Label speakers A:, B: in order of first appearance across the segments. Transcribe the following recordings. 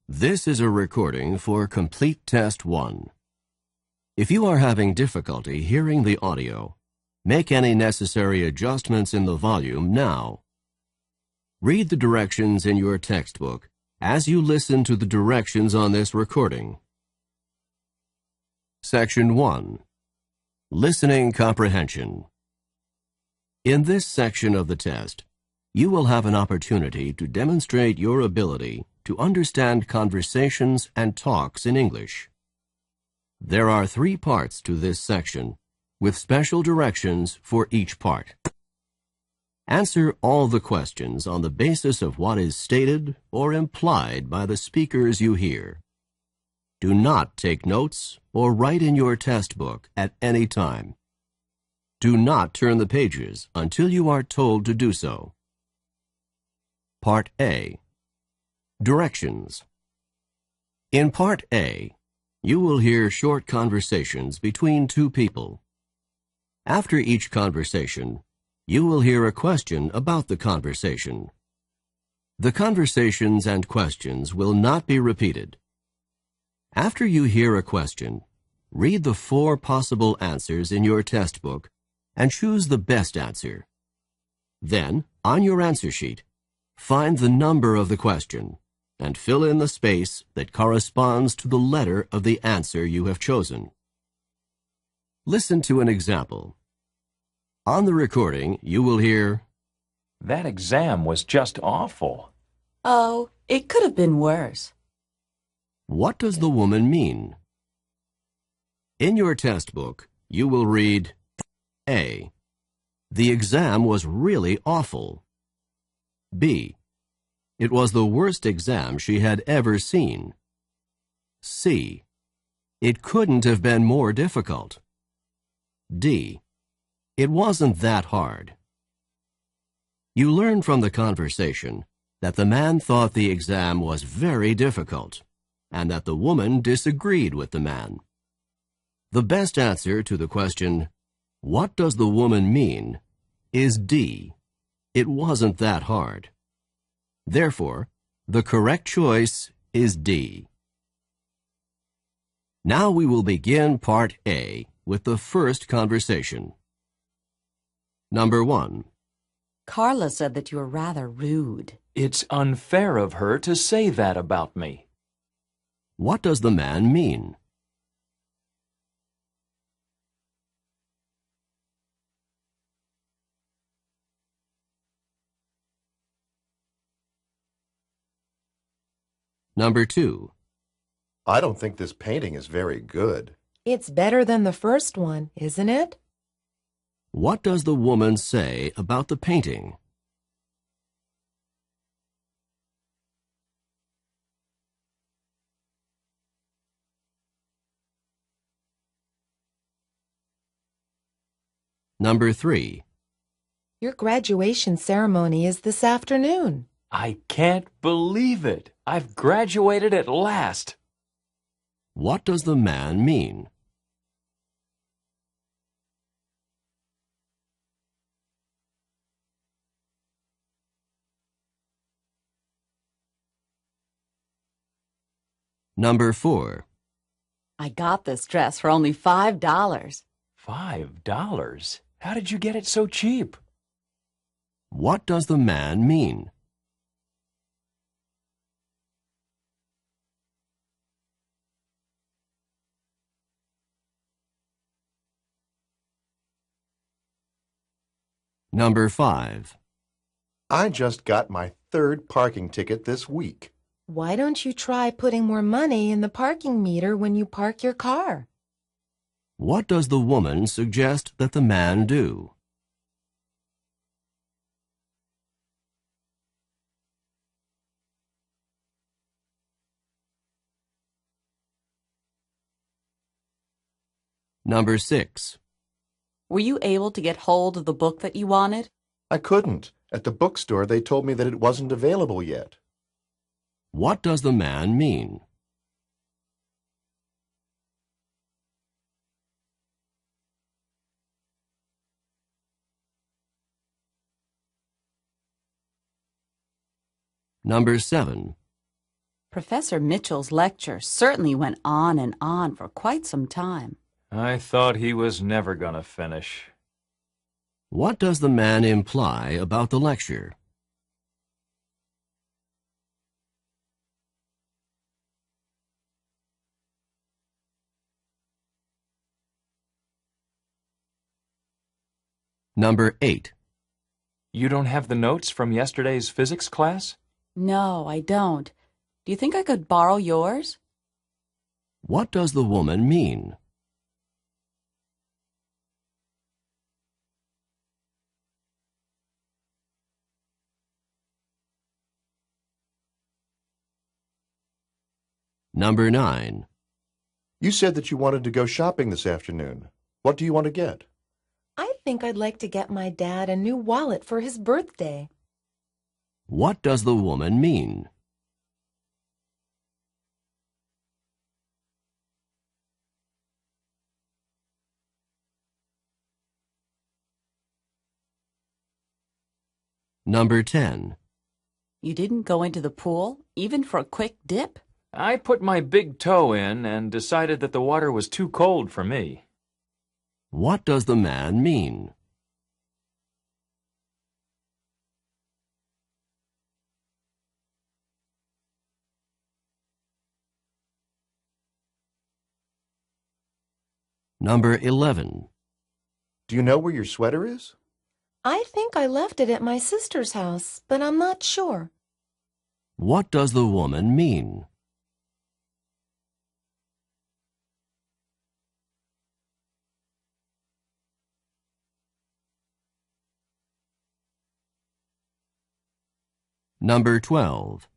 A: This is a recording for Complete Test 1. If you are having difficulty hearing the audio, make any necessary adjustments in the volume now. Read the directions in your textbook as you listen to the directions on this recording. Section 1. Listening Comprehension. In this section of the test, you will have an opportunity to demonstrate your ability to understand conversations and talks in English. There are 3 parts to this section, with special directions for each part. Answer all the questions on the basis of what is stated or implied by the speakers you hear. Do not take notes or write in your test book at any time. Do not turn the pages until you are told to do so. Part A. Directions. In Part A, you will hear short conversations between 2 people. After each conversation, you will hear a question about the conversation. The conversations and questions will not be repeated. After you hear a question, read the 4 possible answers in your test book and choose the best answer. Then, on your answer sheet, find the number of the question and fill in the space that corresponds to the letter of the answer you have chosen. Listen to an example. On the recording, you will hear,
B: "That exam was just awful."
C: Oh, it could have been worse.
A: What does the woman mean? In your test book, you will read, A. The exam was really awful. B. It was the worst exam she had ever seen. C. It couldn't have been more difficult. D. It wasn't that hard. You learn from the conversation that the man thought the exam was very difficult and that the woman disagreed with the man. The best answer to the question, "What does the woman mean?" is D. It wasn't that hard. Therefore, the correct choice is D. Now we will begin Part A with the first conversation. Number 1.
C: Carla said that you were rather rude.
B: It's unfair of her to say that about me.
A: What does the man mean? Number 2.
D: I don't think this painting is very good.
E: It's better than the first one, isn't it?
A: What does the woman say about the painting? Number 3.
E: Your graduation ceremony is this afternoon.
B: I can't believe it. I've graduated at last.
A: What does the man mean? Number 4.
C: I got this dress for only $5.
B: $5? How did you get it so cheap?
A: What does the man mean? Number 5.
D: I just got my 3rd parking ticket this week.
E: Why don't you try putting more money in the parking meter when you park your car?
A: What does the woman suggest that the man do? Number 6.
C: Were you able to get hold of the book that you wanted?
D: I couldn't. At the bookstore, they told me that it wasn't available yet.
A: What does the man mean? Number 7.
C: Professor Mitchell's lecture certainly went on and on for quite some time.
B: I thought he was never gonna finish.
A: What does the man imply about the lecture? Number 8.
B: You don't have the notes from yesterday's physics class?
C: No, I don't. Do you think I could borrow yours?
A: What does the woman mean? Number 9.
D: You said that you wanted to go shopping this afternoon. What do you want to get?
E: I think I'd like to get my dad a new wallet for his birthday.
A: What does the woman mean? Number 10.
C: You didn't go into the pool, even for a quick dip?
B: I put my big toe in and decided that the water was too cold for me.
A: What does the man mean? Number 11.
D: Do you know where your sweater is?
E: I think I left it at my sister's house, but I'm not sure.
A: What does the woman mean? Number 12.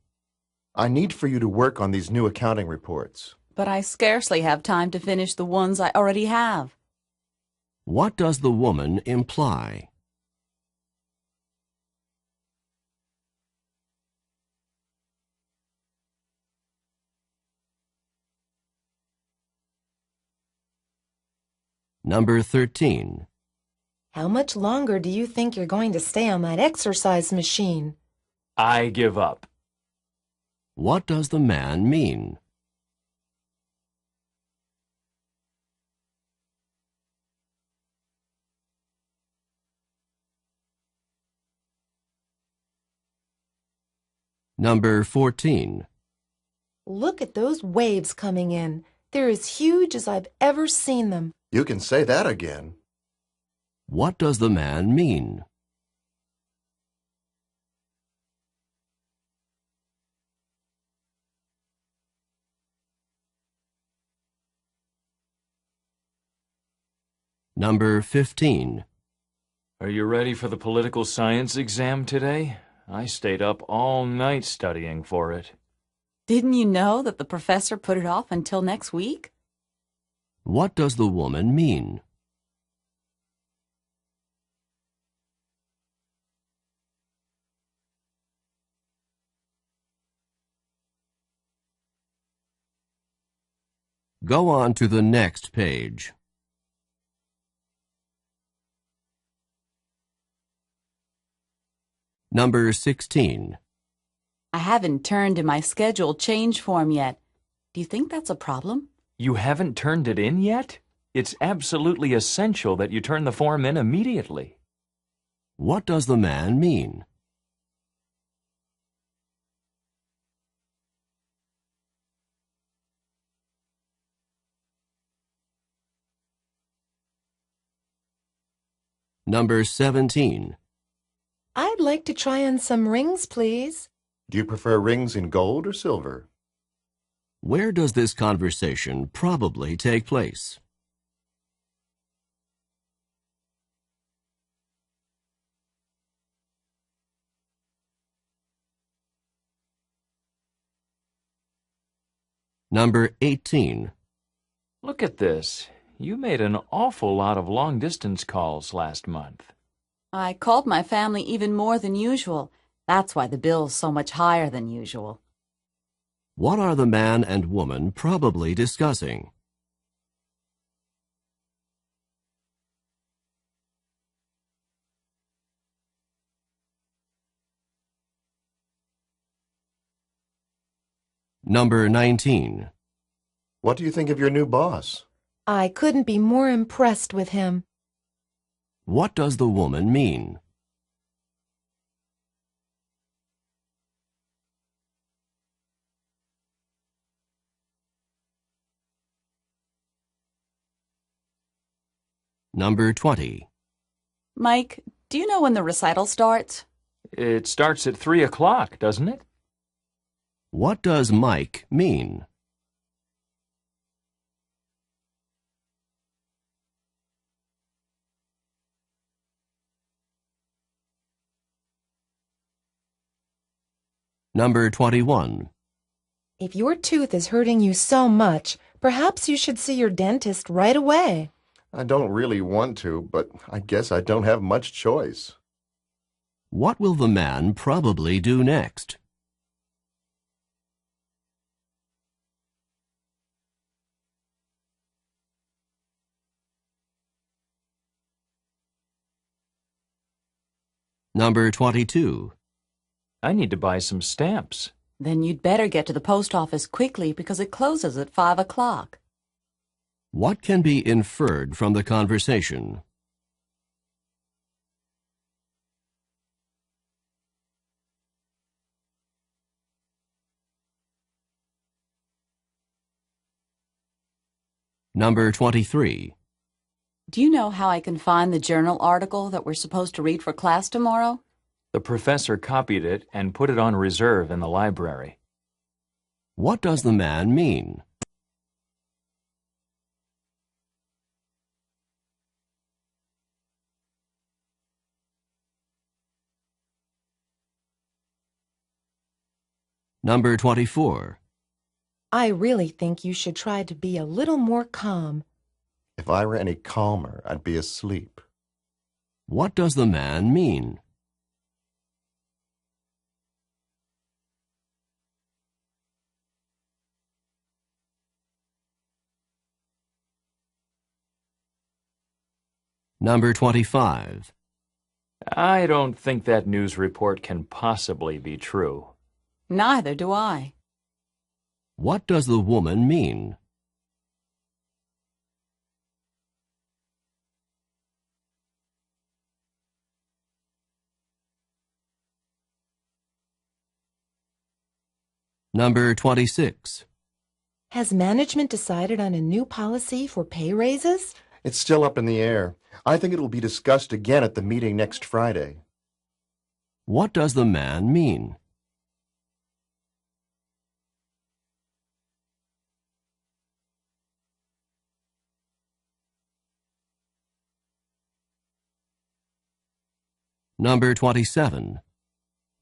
D: I need for you to work on these new accounting reports.
C: But I scarcely have time to finish the ones I already have.
A: What does the woman imply? Number 13.
E: How much longer do you think you're going to stay on that exercise machine?
B: I give up.
A: What does the man mean? Number 14.
E: Look at those waves coming in. They're as huge as I've ever seen them.
D: You can say that again.
A: What does the man mean? Number 15.
B: Are you ready for the political science exam today? I stayed up all night studying for it.
C: Didn't you know that the professor put it off until next week?
A: What does the woman mean? Go on to the next page. Number 16.
C: I haven't turned in my schedule change form yet. Do you think that's a problem?
B: You haven't turned it in yet? It's absolutely essential that you turn the form in immediately.
A: What does the man mean? Number 17.
E: I'd like to try on some rings, please.
D: Do you prefer rings in gold or silver?
A: Where does this conversation probably take place? Number 18.
B: Look at this. You made an awful lot of long-distance calls last month.
C: I called my family even more than usual. That's why the bill's so much higher than usual.
A: What are the man and woman probably discussing? Number 19.
D: What do you think of your new boss?
E: I couldn't be more impressed with him.
A: What does the woman mean? Number 20.
C: Mike, do you know when the recital starts?
B: It starts at 3 o'clock, doesn't it?
A: What does Mike mean? Number 21.
E: If your tooth is hurting you so much, perhaps you should see your dentist right away.
D: I don't really want to, but I guess I don't have much choice.
A: What will the man probably do next? Number 22.
B: I need to buy some stamps.
C: Then you'd better get to the post office quickly because it closes at 5 o'clock.
A: What can be inferred from the conversation? Number 23.
C: Do you know how I can find the journal article that we're supposed to read for class tomorrow?
B: The professor copied it and put it on reserve in the library.
A: What does the man mean? Number 24.
E: I really think you should try to be a little more calm.
D: If I were any calmer, I'd be asleep.
A: What does the man mean? Number 25.
B: I don't think that news report can possibly be true.
C: Neither do I.
A: What does the woman mean? Number 26.
E: Has management decided on a new policy for pay raises?
D: It's still up in the air. I think it will be discussed again at the meeting next Friday.
A: What does the man mean? Number 27.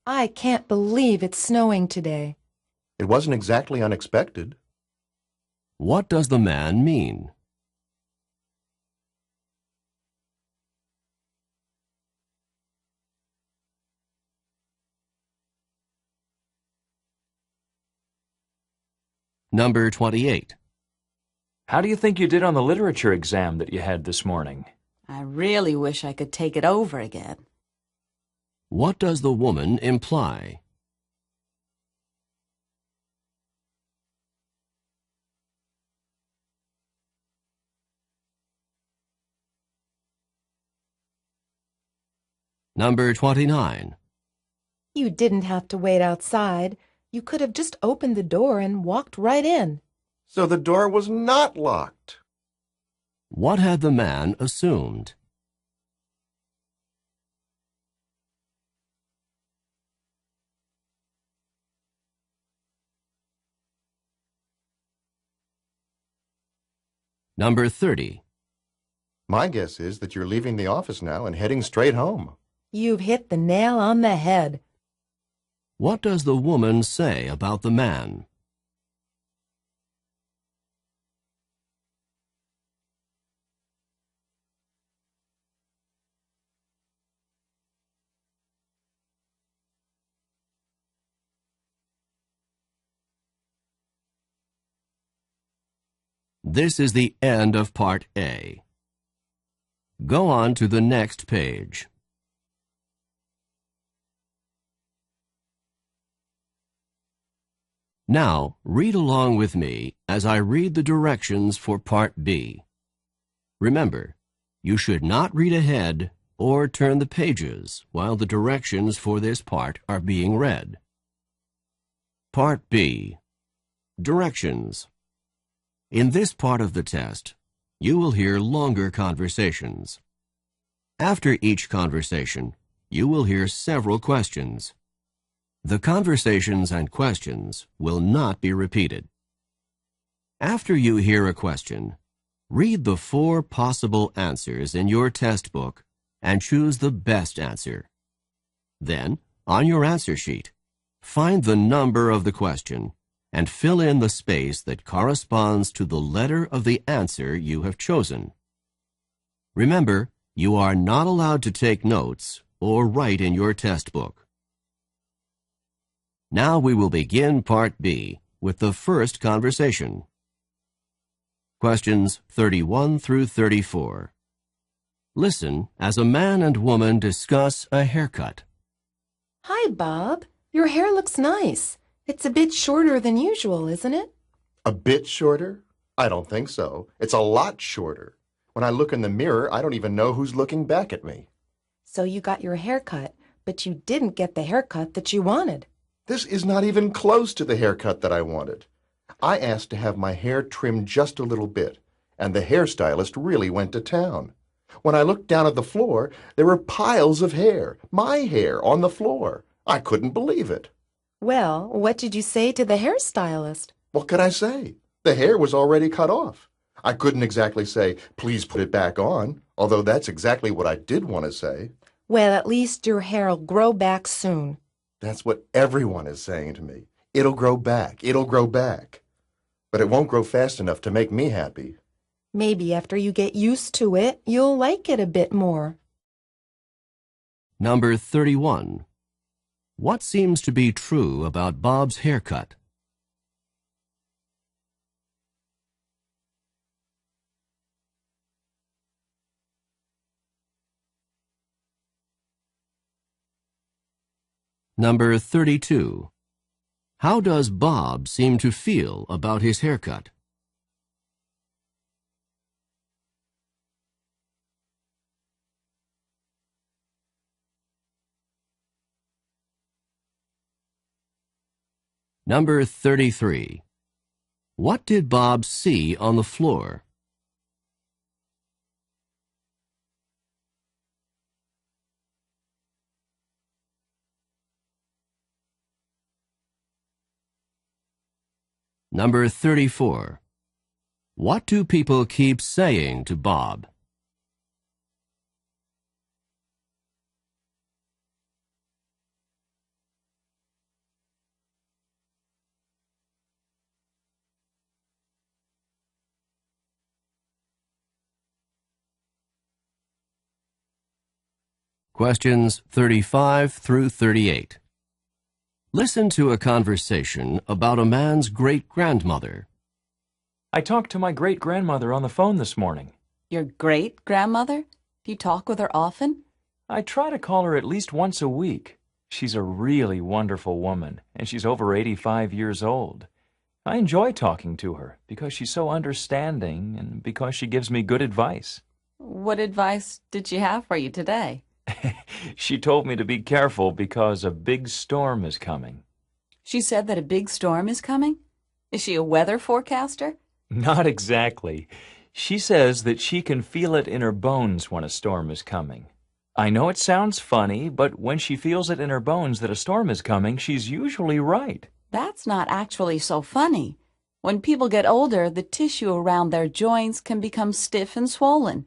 E: I can't believe it's snowing today.
D: It wasn't exactly unexpected.
A: What does the man mean? Number 28.
B: How do you think you did on the literature exam that you had this morning?
C: I really wish I could take it over again.
A: What does the woman imply? Number 29.
E: You didn't have to wait outside. You could have just opened the door and walked right in.
D: So the door was not locked.
A: What had the man assumed? Number 30.
D: My guess is that you're leaving the office now and heading straight home.
E: You've hit the nail on the head.
A: What does the woman say about the man? This is the end of Part A. Go on to the next page. Now, read along with me as I read the directions for Part B. Remember, you should not read ahead or turn the pages while the directions for this part are being read. Part B. Directions. In this part of the test, you will hear longer conversations. After each conversation, you will hear several questions. The conversations and questions will not be repeated. After you hear a question, read the 4 possible answers in your test book and choose the best answer. Then, on your answer sheet, find the number of the question and fill in the space that corresponds to the letter of the answer you have chosen. Remember, you are not allowed to take notes or write in your test book. Now we will begin Part B with the first conversation. Questions 31 through 34. Listen as a man and woman discuss a haircut.
E: Hi, Bob. Your hair looks nice. It's a bit shorter than usual, isn't it?
D: A bit shorter? I don't think so. It's a lot shorter. When I look in the mirror, I don't even know who's looking back at me.
E: So you got your hair cut, but you didn't get the haircut that you wanted.
D: This is not even close to the haircut that I wanted. I asked to have my hair trimmed just a little bit, and the hairstylist really went to town. When I looked down at the floor, there were piles of hair, my hair, on the floor. I couldn't believe it.
E: Well, what did you say to the hairstylist?
D: What could I say? The hair was already cut off. I couldn't exactly say, please put it back on, although that's exactly what I did want to say.
E: Well, at least your hair'll grow back soon.
D: That's what everyone is saying to me. It'll grow back. It'll grow back. But it won't grow fast enough to make me happy.
E: Maybe after you get used to it, you'll like it a bit more.
A: Number 31. What seems to be true about Bob's haircut? Number 32. How does Bob seem to feel about his haircut? Number 33. What did Bob see on the floor? Number 34. What do people keep saying to Bob? Questions 35 through 38. Listen to a conversation about a man's great-grandmother.
B: I talked to my great-grandmother on the phone this morning.
C: Your great-grandmother? Do you talk with her often?
B: I try to call her at least once a week. She's a really wonderful woman, and she's over 85 years old. I enjoy talking to her because she's so understanding and because she gives me good advice.
C: What advice did she have for you today?
B: She told me to be careful because a big storm is coming.
C: She said that a big storm is coming? Is she a weather forecaster?
B: Not exactly. She says that she can feel it in her bones when a storm is coming. I know it sounds funny, but when she feels it in her bones that a storm is coming, she's usually right.
C: That's not actually so funny. When people get older, the tissue around their joints can become stiff and swollen.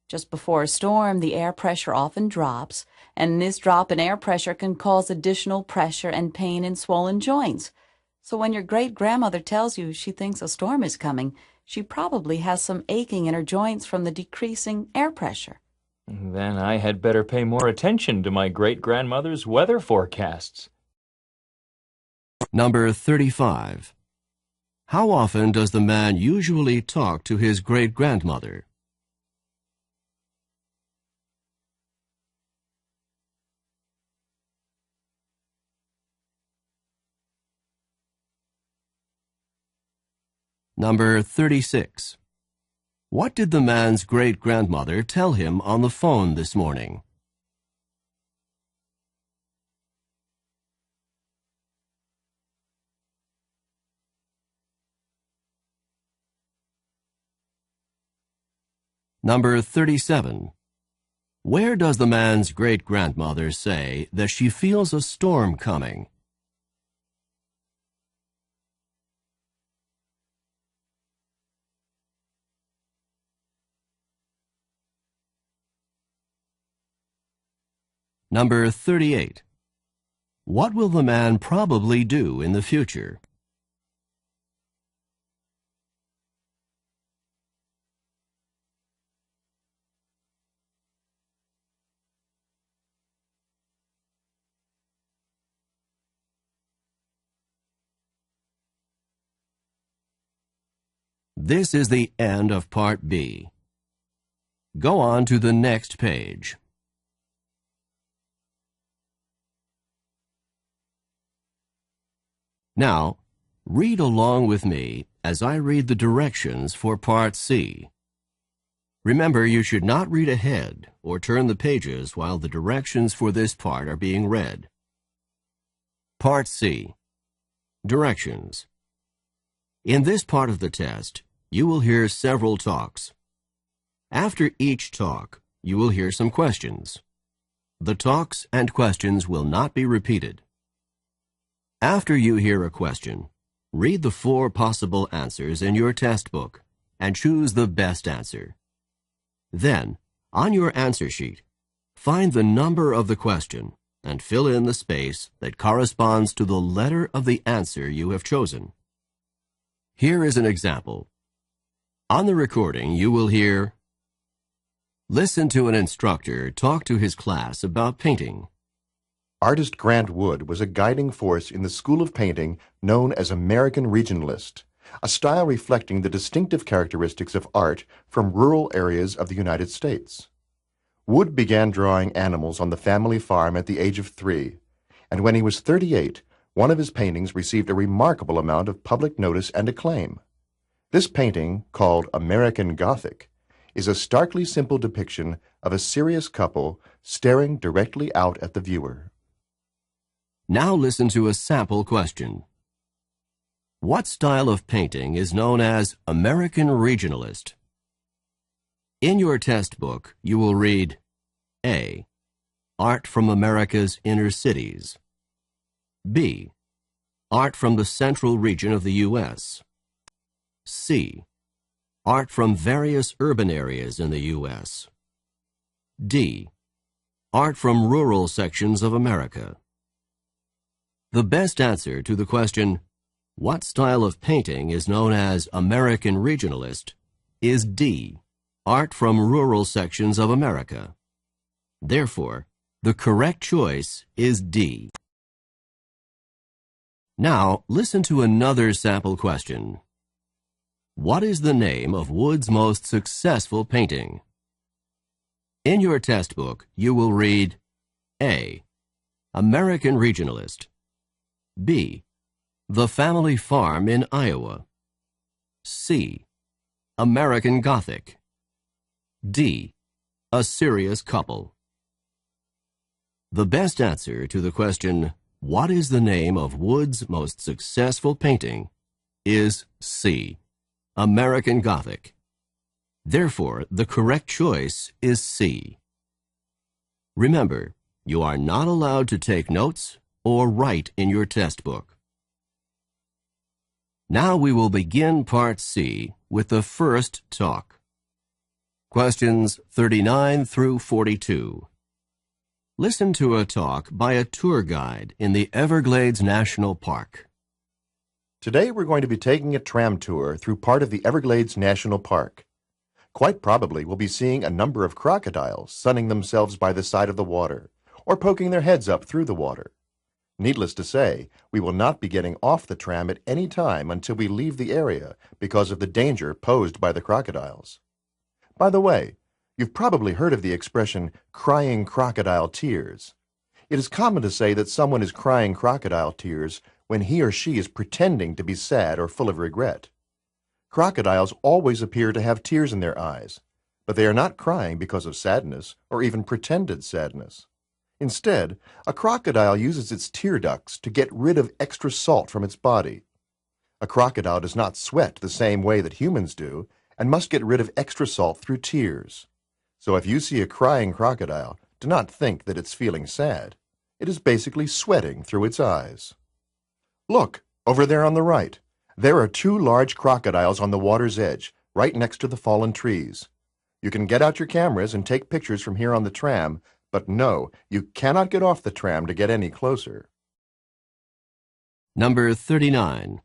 C: Just before a storm, the air pressure often drops, and this drop in air pressure can cause additional pressure and pain in swollen joints. So when your great-grandmother tells you she thinks a storm is coming, she probably has some aching in her joints from the decreasing air pressure.
B: Then I had better pay more attention to my great-grandmother's weather forecasts.
A: Number 35. How often does the man usually talk to his great-grandmother? Number 36. What did the man's great-grandmother tell him on the phone this morning? Number 37. Where does the man's great-grandmother say that she feels a storm coming? Number 38. What will the man probably do in the future? This is the end of Part B. Go on to the next page. Now, read along with me as I read the directions for Part C. Remember, you should not read ahead or turn the pages while the directions for this part are being read. Part C. Directions. In this part of the test, you will hear several talks. After each talk, you will hear some questions. The talks and questions will not be repeated. After you hear a question, read the 4 possible answers in your test book and choose the best answer. Then, on your answer sheet, find the number of the question and fill in the space that corresponds to the letter of the answer you have chosen. Here is an example. On the recording, you will hear, listen to an instructor talk to his class about painting.
D: Artist Grant Wood was a guiding force in the school of painting known as American Regionalist, a style reflecting the distinctive characteristics of art from rural areas of the United States. Wood began drawing animals on the family farm at the age of 3, and when he was 38, one of his paintings received a remarkable amount of public notice and acclaim. This painting, called American Gothic, is a starkly simple depiction of a serious couple staring directly out at the viewer.
A: Now listen to a sample question. What style of painting is known as American Regionalist? In your test book, you will read A. Art from America's inner cities. B. Art from the central region of the U.S. C. Art from various urban areas in the U.S. D. Art from rural sections of America. The best answer to the question, what style of painting is known as American Regionalist, is D. Art from rural sections of America. Therefore, the correct choice is D. Now, listen to another sample question. What is the name of Wood's most successful painting? In your test book, you will read A. American Regionalist. B. The Family Farm in Iowa. C. American Gothic. D. A Serious Couple. The best answer to the question, what is the name of Wood's most successful painting, is C. American Gothic. Therefore, the correct choice is C. Remember, you are not allowed to take notes or write in your test book. Now we will begin Part C with the first talk. Questions 39 through 42. Listen to a talk by a tour guide in the Everglades National Park.
D: Today we're going to be taking a tram tour through part of the Everglades National Park. Quite probably we'll be seeing a number of crocodiles sunning themselves by the side of the water or poking their heads up through the water. Needless to say, we will not be getting off the tram at any time until we leave the area because of the danger posed by the crocodiles. By the way, you've probably heard of the expression crying crocodile tears. It is common to say that someone is crying crocodile tears when he or she is pretending to be sad or full of regret. Crocodiles always appear to have tears in their eyes, but they are not crying because of sadness or even pretended sadness. Instead, a crocodile uses its tear ducts to get rid of extra salt from its body. A crocodile does not sweat the same way that humans do and must get rid of extra salt through tears. So if you see a crying crocodile, do not think that it's feeling sad. It is basically sweating through its eyes. Look, over there on the right. There are two large crocodiles on the water's edge, right next to the fallen trees. You can get out your cameras and take pictures from here on the tram, but no, you cannot get off the tram to get any closer.
A: Number 39.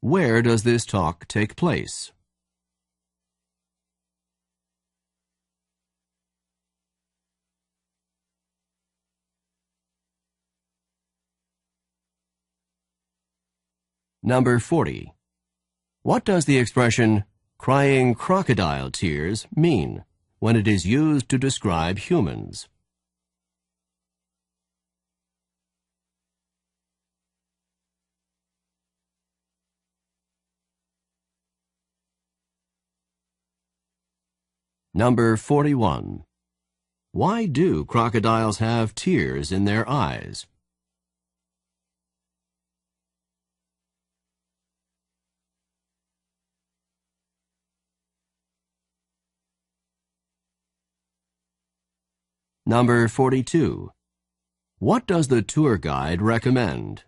A: Where does this talk take place? Number 40. What does the expression crying crocodile tears mean when it is used to describe humans? Number 41. Why do crocodiles have tears in their eyes? Number 42. What does the tour guide recommend?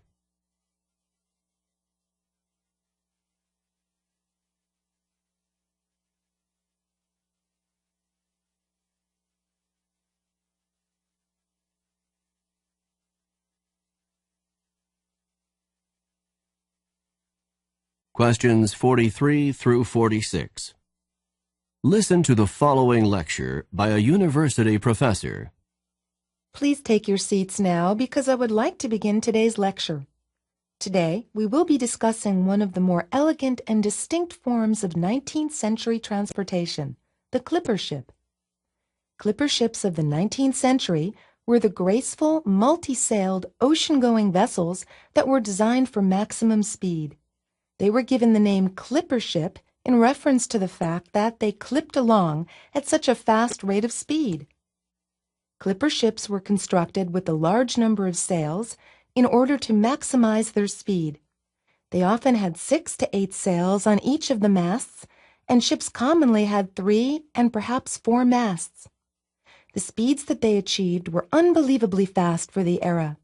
A: Questions 43 through 46. Listen to the following lecture by a university professor.
E: Please take your seats now because I would like to begin today's lecture. Today, we will be discussing one of the more elegant and distinct forms of 19th century transportation, the clipper ship. Clipper ships of the 19th century were the graceful, multi-sailed, ocean-going vessels that were designed for maximum speed. They were given the name clipper ship in reference to the fact that they clipped along at such a fast rate of speed. Clipper ships were constructed with a large number of sails in order to maximize their speed. They often had 6 to 8 sails on each of the masts, and ships commonly had 3 and perhaps 4 masts. The speeds that they achieved were unbelievably fast for the era.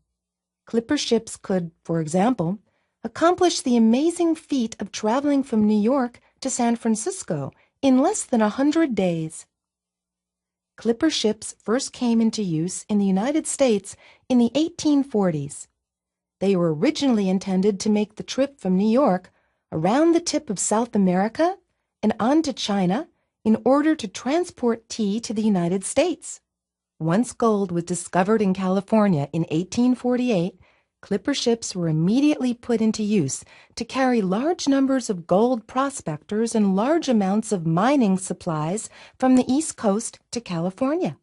E: Clipper ships could, for example, accomplish the amazing feat of traveling from New York to San Francisco in less than 100 days. Clipper ships first came into use in the United States in the 1840s. They were originally intended to make the trip from New York around the tip of South America and on to China in order to transport tea to the United States. Once gold was discovered in California in 1848, clipper ships were immediately put into use to carry large numbers of gold prospectors and large amounts of mining supplies from the East Coast to California.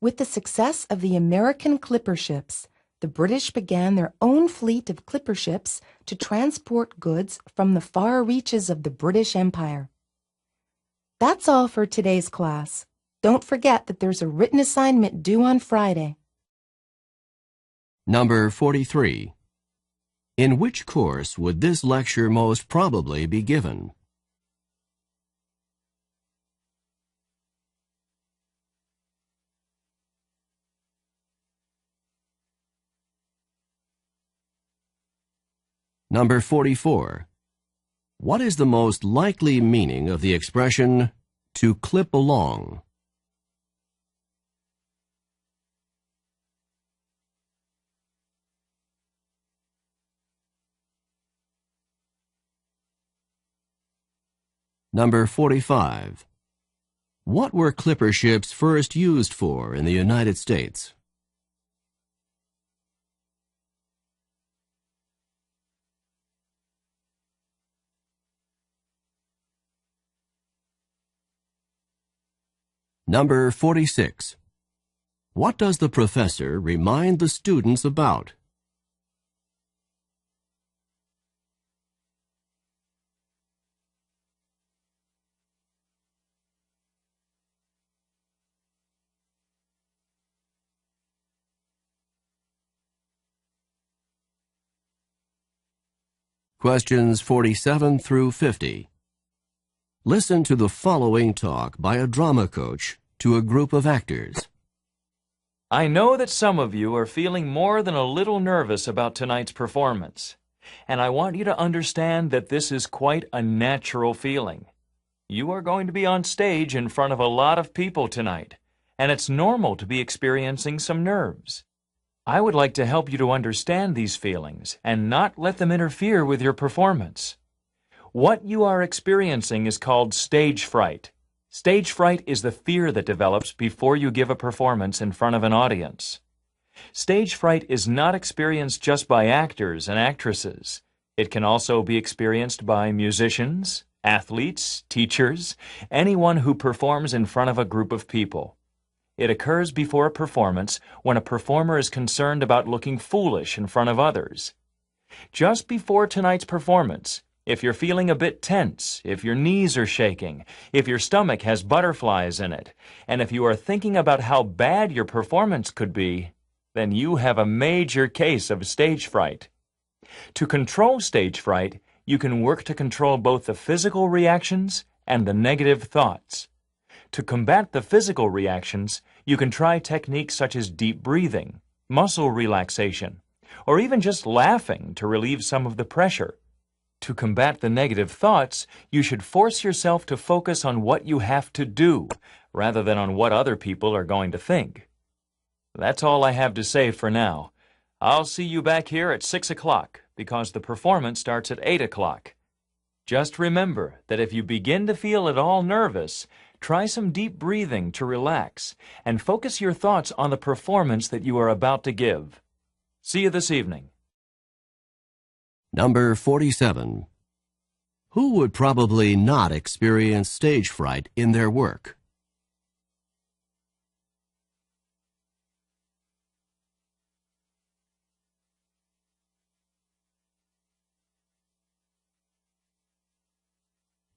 E: With the success of the American clipper ships, the British began their own fleet of clipper ships to transport goods from the far reaches of the British Empire. That's all for today's class. Don't forget that there's a written assignment due on Friday.
A: Number 43. In which course would this lecture most probably be given? Number 44. What is the most likely meaning of the expression to clip along? Number 45. What were clipper ships first used for in the United States? Number 46. What does the professor remind the students about? Questions 47 through 50. Listen to the following talk by a drama coach to a group of actors.
B: I know that some of you are feeling more than a little nervous about tonight's performance, and I want you to understand that this is quite a natural feeling. You are going to be on stage in front of a lot of people tonight, and it's normal to be experiencing some nerves. I would like to help you to understand these feelings and not let them interfere with your performance. What you are experiencing is called stage fright. Stage fright is the fear that develops before you give a performance in front of an audience. Stage fright is not experienced just by actors and actresses. It can also be experienced by musicians, athletes, teachers, anyone who performs in front of a group of people. It occurs before a performance when a performer is concerned about looking foolish in front of others. Just before tonight's performance, if you're feeling a bit tense, if your knees are shaking, if your stomach has butterflies in it, and if you are thinking about how bad your performance could be, then you have a major case of stage fright. To control stage fright, you can work to control both the physical reactions and the negative thoughts. To combat the physical reactions, you can try techniques such as deep breathing, muscle relaxation, or even just laughing to relieve some of the pressure. To combat the negative thoughts, you should force yourself to focus on what you have to do, rather than on what other people are going to think. That's all I have to say for now. I'll see you back here at 6 o'clock, because the performance starts at 8 o'clock. Just remember that if you begin to feel at all nervous, try some deep breathing to relax, and focus your thoughts on the performance that you are about to give. See you this evening.
A: Number 47. Who would probably not experience stage fright in their work?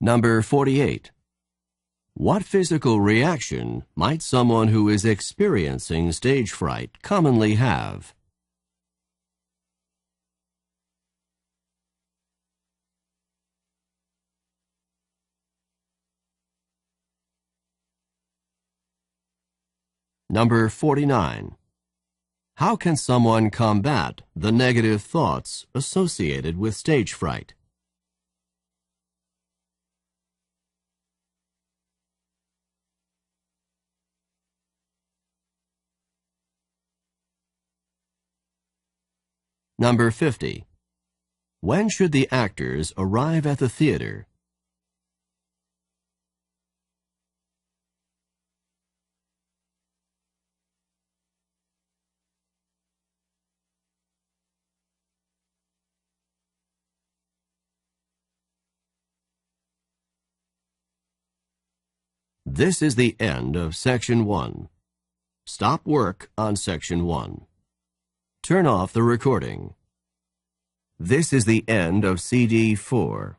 A: Number 48. What physical reaction might someone who is experiencing stage fright commonly have? Number 49. How can someone combat the negative thoughts associated with stage fright? Number 50. When should the actors arrive at the theater? This is the end of Section 1. Stop work on Section 1. Turn off the recording. This is the end of CD 4.